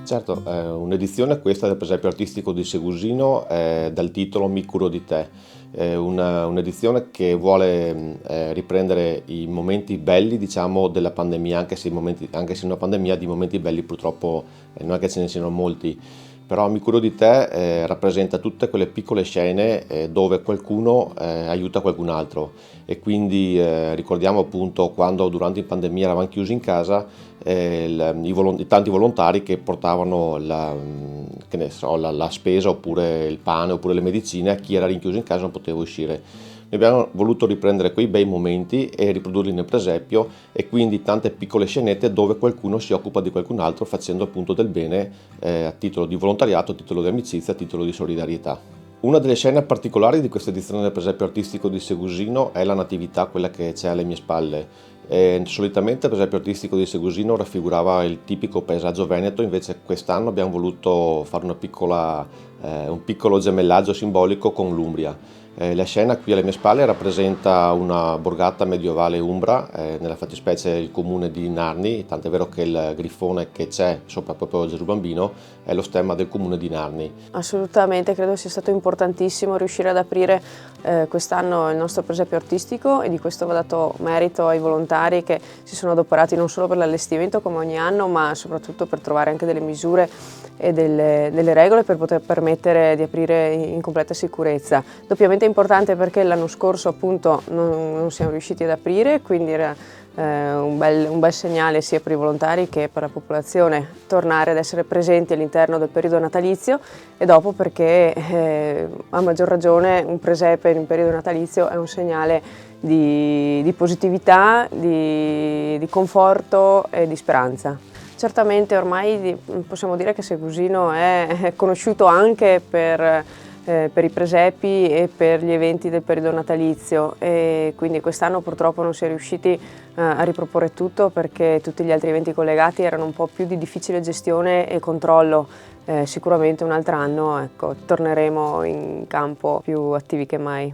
Certo, un'edizione questa del Presepio Artistico di Segusino dal titolo Mi curo di te, è un'edizione che vuole riprendere i momenti belli, diciamo, della pandemia, anche se una pandemia di momenti belli purtroppo non è che ce ne siano molti, però Mi curo di te rappresenta tutte quelle piccole scene dove qualcuno aiuta qualcun altro e quindi ricordiamo appunto quando durante la pandemia eravamo chiusi in casa, i tanti volontari che portavano che ne so, la spesa oppure il pane oppure le medicine a chi era rinchiuso in casa e non poteva uscire. Noi abbiamo voluto riprendere quei bei momenti e riprodurli nel presepio e quindi tante piccole scenette dove qualcuno si occupa di qualcun altro facendo appunto del bene a titolo di volontariato, a titolo di amicizia, a titolo di solidarietà. Una delle scene particolari di questa edizione del Presepio Artistico di Segusino è la Natività, quella che c'è alle mie spalle. Solitamente il Presepio Artistico di Segusino raffigurava il tipico paesaggio veneto, invece quest'anno abbiamo voluto fare un piccolo gemellaggio simbolico con l'Umbria. La scena qui alle mie spalle rappresenta una borgata medievale umbra, nella fattispecie il comune di Narni, tant'è vero che il grifone che c'è sopra proprio Gesù Bambino è lo stemma del comune di Narni. Assolutamente, credo sia stato importantissimo riuscire ad aprire quest'anno il nostro presepio artistico e di questo va dato merito ai volontari che si sono adoperati non solo per l'allestimento come ogni anno, ma soprattutto per trovare anche delle misure e delle regole per poter permettere di aprire in completa sicurezza. Doppiamente importante perché l'anno scorso appunto non siamo riusciti ad aprire, quindi era un bel segnale sia per i volontari che per la popolazione tornare ad essere presenti all'interno del periodo natalizio e dopo perché a maggior ragione un presepe in un periodo natalizio è un segnale di positività, di conforto e di speranza. Certamente ormai possiamo dire che Segusino è conosciuto anche per i presepi e per gli eventi del periodo natalizio e quindi quest'anno purtroppo non si è riusciti a riproporre tutto perché tutti gli altri eventi collegati erano un po' più di difficile gestione e controllo. Sicuramente un altro anno, ecco, torneremo in campo più attivi che mai.